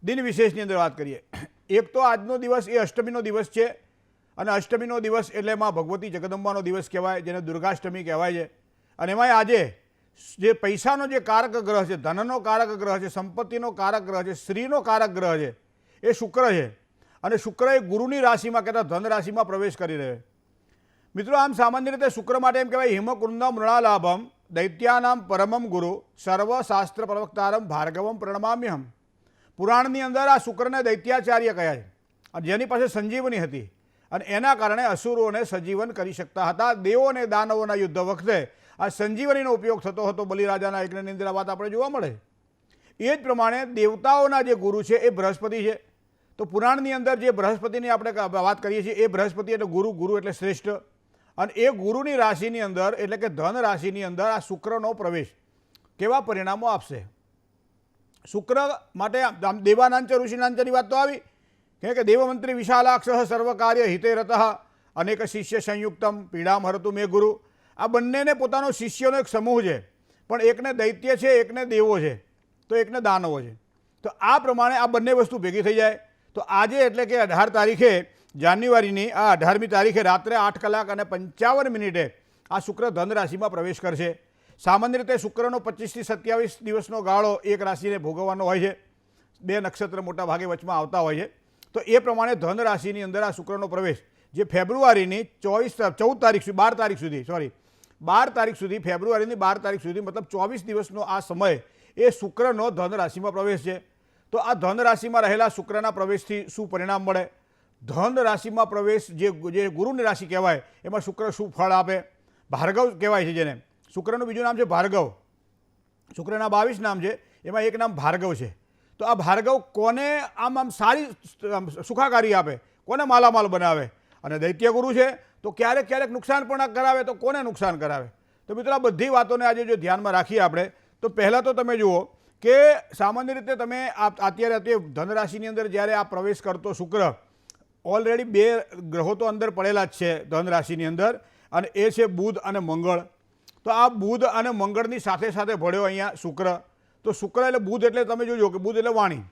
દિન વિશેષની અંદર વાત કરીએ. એક તો આજનો દિવસ એ અષ્ટમીનો દિવસ છે અને અષ્ટમીનો દિવસ એટલે એમાં ભગવતી જગદંબાનો દિવસ કહેવાય, જેને દુર્ગાષ્ટમી કહેવાય છે. અને એમાંય આજે જે પૈસાનો જે કારક ગ્રહ છે, ધનનો કારક ગ્રહ છે, સંપત્તિનો કારક ગ્રહ છે, સ્ત્રીનો કારક ગ્રહ છે, એ શુક્ર છે. અને શુક્ર એ ગુરુની રાશિમાં કહેતા ધન રાશિમાં પ્રવેશ કરી રહ્યો છે. મિત્રો, આમ સામાન્ય રીતે શુક્ર માટે એમ કહેવાય હિમકુંદમ મૃણાલાભમ દૈત્યાનામ પરમમ ગુરુ સર્વશાસ્ત્ર પ્રવક્તારમ ભાર્ગવમ પ્રણમામ્યહમ. પુરાણની અંદર આ શુક્રને દૈત્યાચાર્ય કહ્યા છે અને જેની પાસે સંજીવની હતી અને એના કારણે અસુરોને સજીવન કરી શકતા હતા. દેવો અને દાનવોના યુદ્ધ વખતે આ સંજીવનીનો ઉપયોગ થતો હતો. બલિરાજાના યજ્ઞની અંદર આ વાત આપણે જોવા મળે. એ જ પ્રમાણે દેવતાઓના જે ગુરુ છે એ બૃહસ્પતિ છે. તો પુરાણની અંદર જે બૃહસ્પતિની આપણે વાત કરીએ છીએ એ બૃહસ્પતિ એટલે ગુરુ, ગુરુ એટલે શ્રેષ્ઠ. અને એ ગુરુની રાશિની અંદર એટલે કે ધન રાશિની અંદર આ શુક્રનો પ્રવેશ કેવા પરિણામો આપશે. શુક્ર માટે દેવાનાંચ ઋષિનાંચની વાત તો આવી કે દેવમંત્રી વિશાલાક્ષ સર્વ કાર્ય હિતે રતઃ અનેક શિષ્ય સંયુક્તમ પીડામ હરતુ મે ગુરુ. આ બંનેને પોતાનો શિષ્યોનો એક સમૂહ છે, પણ એકને દૈત્ય છે, એકને દેવો છે, તો એકને દાનવો છે. તો આ પ્રમાણે આ બંને વસ્તુ ભેગી થઈ જાય. તો આજે એટલે કે 18 તારીખે જાન્યુઆરીની આ 18મી તારીખે રાત્રે 8:55 આ શુક્ર ધન રાશિમાં પ્રવેશ કરશે. સામાન્ય રીતે શુક્રનો 25 થી 27 દિવસનો ગાળો એક રાશિને ભોગવવાનો હોય છે. 2 નક્ષત્ર મોટા ભાગે વચમાં આવતા હોય છે. તો એ પ્રમાણે ધન રાશિની અંદર આ શુક્રનો પ્રવેશ જે ફેબ્રુઆરીની 12 તારીખ સુધી ફેબ્રુઆરીની 12 તારીખ સુધી મતલબ 24 દિવસનો આ સમય એ શુક્રનો ધન રાશિમાં પ્રવેશ છે. તો આ ધન રાશિમાં રહેલા શુક્રના પ્રવેશથી શું પરિણામ મળે? ધન રાશિમાં પ્રવેશ જે ગુરુની રાશિ કહેવાય એમાં શુક્ર શું ફળ આપે? ભાર્ગવ કહેવાય છે જેને. શુક્રનું બીજું નામ છે ભાર્ગવ. શુક્રના 22 નામ છે, એમાં એક નામ ભાર્ગવ છે. તો આ ભાર્ગવ કોને આમ સારી સુખાકારી આપે, કોને માલામાલ બનાવે? અને દૈત્ય ગુરુ છે તો ક્યારેક ક્યારેક નુકસાન પણ કરાવે. તો કોને નુકસાન કરાવે? તો મિત્રો, આ બધી વાતોને આજે જો ધ્યાનમાં રાખીએ આપણે, તો પહેલાં તો તમે જુઓ કે સામાન્ય રીતે તમે અત્યારે ધન રાશિની અંદર જ્યારે આ પ્રવેશ કરતો શુક્ર ઓલરેડી 2 ગ્રહો તો અંદર પડેલા જ છે ધન રાશિની અંદર, અને એ છે બુધ અને મંગળ. તો આ બુધ અને મંગળની સાથે સાથે ભળ્યો અહીંયા શુક્ર. તો શુક્ર એટલે બુધ એટલે તમે જોજો કે બુધ એટલે વાણી,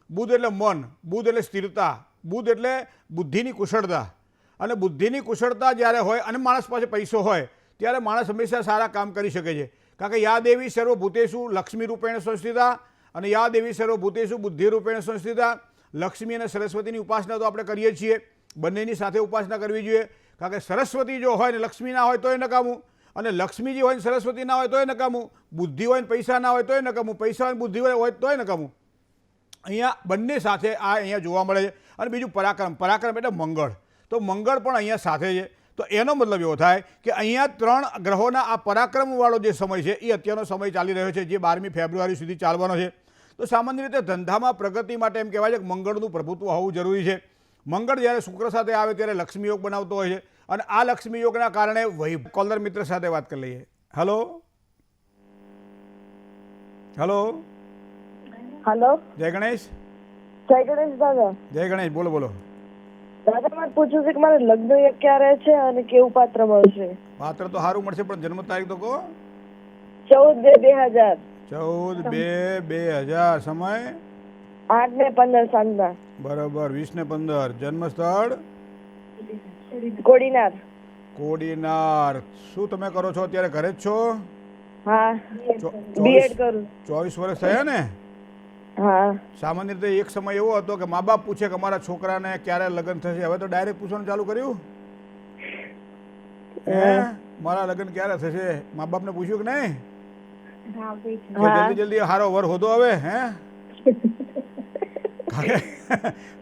બુધ એટલે મન, બુધ એટલે સ્થિરતા, બુધ એટલે બુદ્ધિની કુશળતા. અને બુદ્ધિની કુશળતા જ્યારે હોય અને માણસ પાસે પૈસો હોય ત્યારે માણસ હંમેશા સારા કામ કરી શકે છે. કારણ કે યા દેવી સર્વભૂતેષુ લક્ષ્મી રૂપેણ સંસ્થિતા અને યા દેવી સર્વભૂતેષુ બુદ્ધિ રૂપેણ સંસ્થિતા. લક્ષ્મી અને સરસ્વતીની ઉપાસના તો આપણે કરીએ છીએ, બંનેની સાથે ઉપાસના કરવી જોઈએ. કારણ કે સરસ્વતી જો હોય ને લક્ષ્મી ના હોય તોય નકામું, અને લક્ષ્મીજી હોય ને સરસ્વતી ના હોય તોય નકામું, બુદ્ધિ હોય ને પૈસા ના હોય તોય નકામું, પૈસા હોય ને બુદ્ધિ હોય તોય નકામું. અહીંયા બંને સાથે આ અહીંયા જોવા મળે છે. અને બીજું પરાક્રમ, પરાક્રમ એટલે મંગળ. તો મંગળ પણ અહીંયા સાથે છે. તો એનો મતલબ એવો થાય કે અહીંયા 3 ગ્રહોના આ પરાક્રમવાળો જે સમય છે એ અત્યારનો સમય ચાલી રહ્યો છે, જે 12મી ફેબ્રુઆરી સુધી ચાલવાનો છે. તો સામાન્ય રીતે ધંધામાં પ્રગતિ માટે એમ કહેવાય છે કે મંગળનું પ્રભુત્વ હોવું જરૂરી છે. મંગળ જ્યારે શુક્ર સાથે આવે ત્યારે લક્ષ્મી યોગ બનાવતો હોય છે. અને આ લક્ષ્મી યોગના કારણે કોલર મિત્ર સાથે વાત કરી લઈએ. હલો હલો हेलो જય ગણેશ. जय गणेश दादा. જય ગણેશ, બોલો બોલો. દાદા, મારે પૂછવું છે કે મારે લગ્ન ક્યારે છે અને કેવું પાત્ર મળશે? પાત્ર તો સારું મળશે, પણ જન્મ તારીખ તો કહો. 14/2/2000. 14/2/2000. સમય 8:15 સાંજના. બરાબર. 20:15. જન્મ સ્થળ કોડીનાર. કોડીનાર. શું તમે કરો છો અત્યારે? ઘરે જ છો? હા, બીએડ કરું. 24 વર્ષ થયા ને? હા. સામાન્ય રીતે એક સમય એવો હતો કે મા બાપ પૂછે કે અમારા છોકરાને ક્યારે લગ્ન થશે. હવે તો ડાયરેક્ટ પૂછવાનું ચાલુ કર્યું. મારા લગ્ન ક્યારે થશે? મા બાપને પૂછ્યું કે નહીં? જલ્દી જલ્દી હારો વર હોતો હવે.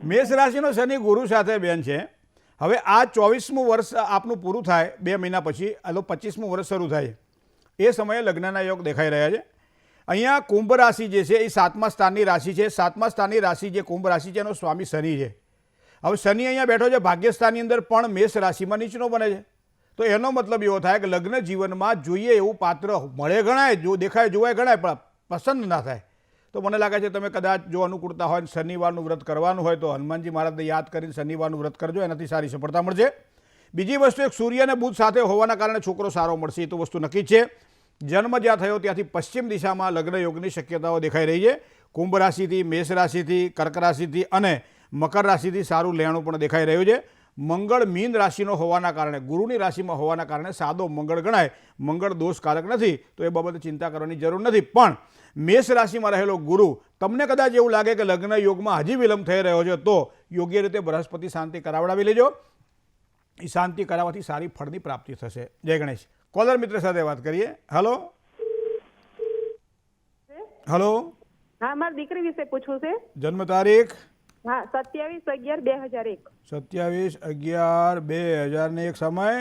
મેષ રાશિનો શનિ ગુરુ સાથે બેન છે. હવે આ 24મું વર્ષ આપનું પૂરું થાય 2 મહિના પછી, એટલે 25મું વર્ષ શરૂ થાય. એ સમયે લગ્નના યોગ દેખાઈ રહ્યા છે. અહીંયા કુંભ રાશિ જે છે એ 7મા સ્થાનની રાશિ છે. 7મા સ્થાનની રાશિ જે કુંભ રાશિ છે એનો સ્વામી શનિ છે. હવે શનિ અહીંયા બેઠો છે ભાગ્યસ્થાનની અંદર, પણ મેષ રાશિમાં નીચનો બને છે. તો એનો મતલબ એવો થાય કે લગ્ન જીવનમાં જોઈએ એવું પાત્ર મળે ગણાય, જો દેખાય જોવાય ગણાય, પણ પસંદ ના થાય. તો મને લાગે છે તમે કદાચ જો અનુકૂળતા હોય ને શનિવારનું વ્રત કરવાનું હોય તો હનુમાનજી મહારાજને યાદ કરીને શનિવારનું વ્રત કરજો, એનાથી સારી સફળતા મળશે. બીજી વસ્તુ, એક સૂર્ય અને બુધ સાથે હોવાના કારણે છોકરો સારો મળશે, એ તો વસ્તુ નક્કી છે. જન્મ જ્યાં થયો ત્યાંથી પશ્ચિમ દિશામાં લગ્ન યોગની શક્યતાઓ દેખાઈ રહી છે. કુંભ રાશિથી, મેષ રાશિથી, કર્ક રાશિથી અને મકર રાશિથી સારું લેણું પણ દેખાઈ રહ્યું છે. મંગળ મીન રાશિનો હોવાના કારણે, ગુરુની રાશિમાં હોવાના કારણે સાદો મંગળ ગણાય, મંગળ દોષકારક નથી, તો એ બાબતે ચિંતા કરવાની જરૂર નથી. પણ મેષ રાશિમાં રહેલો ગુરુ તમને કદાચ એવું લાગે કે લગ્ન યોગમાં હજી વિલંબ થઈ રહ્યો છે, તો યોગ્ય રીતે બૃહસ્પતિ શાંતિ કરાવડાવી લેજો. એ શાંતિ કરાવવાથી સારી ફળની પ્રાપ્તિ થશે. જય ગણેશ. કોલર મિત્ર સાથે વાત કરીએ. Hello hello. હા, મારી દીકરી વિશે પૂછવું છે. જન્મ તારીખ? હા, 27/11/2001. 27/11/2001. સમય?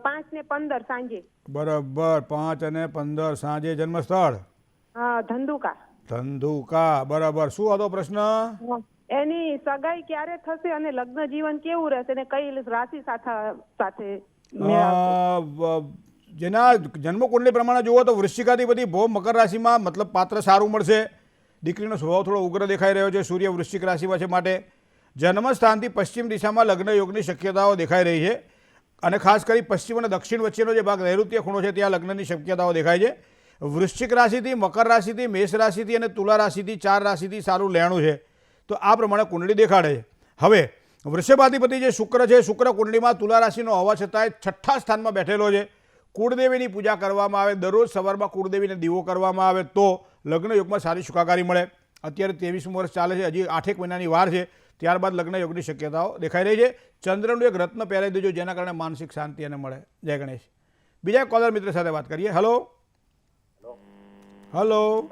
5:15 સાંજે. બરાબર, 5 અને 15 સાંજે. જન્મ સ્થળ? ધંધુકા. ધંધુકા. બરાબર. શું હતો પ્રશ્ન? એની સગાઈ ક્યારે થશે અને લગ્ન જીવન કેવું રહેશે અને કઈ રાશિ સાથે જેના જન્મકુંડલી પ્રમાણે જુઓ તો વૃશ્ચિકાધિપતિ ભો મકર રાશિમાં, મતલબ પાત્ર સારું મળશે. દીકરીનો સ્વભાવ થોડો ઉગ્ર દેખાઈ રહ્યો છે. સૂર્ય વૃશ્ચિક રાશિમાં છે, માટે જન્મસ્થાનથી પશ્ચિમ દિશામાં લગ્ન યોગની શક્યતાઓ દેખાઈ રહી છે. અને ખાસ કરી પશ્ચિમ અને દક્ષિણ વચ્ચેનો જે ભાગ નૈઋત્ય ખૂણો છે ત્યાં લગ્નની શક્યતાઓ દેખાય છે. વૃશ્ચિક રાશિથી, મકર રાશિથી, મેષ રાશિથી અને તુલા રાશિથી 4 રાશિથી સારું લેણું છે. તો આ પ્રમાણે કુંડળી દેખાડે છે. હવે વૃષભાધિપતિ જે શુક્ર છે, શુક્ર કુંડળીમાં તુલા રાશિનો હોવા છતાંય 6ઠ્ઠા સ્થાનમાં બેઠેલો છે. કુળદેવીની પૂજા કરવામાં આવે, દરરોજ સવારમાં કુળદેવીને દીવો કરવામાં આવે તો લગ્ન યોગમાં સારી સુખાકારી મળે. અત્યારે 23મું વર્ષ ચાલે છે, હજી 8 મહિનાની વાર છે. ત્યારબાદ લગ્ન યોગની શક્યતાઓ દેખાઈ રહી છે. ચંદ્રનું એક રત્ન પહેરાવી દેજો, જેના કારણે માનસિક શાંતિ એને મળે. જય ગણેશ. બીજા કોલર મિત્ર સાથે વાત કરીએ. Hello hello.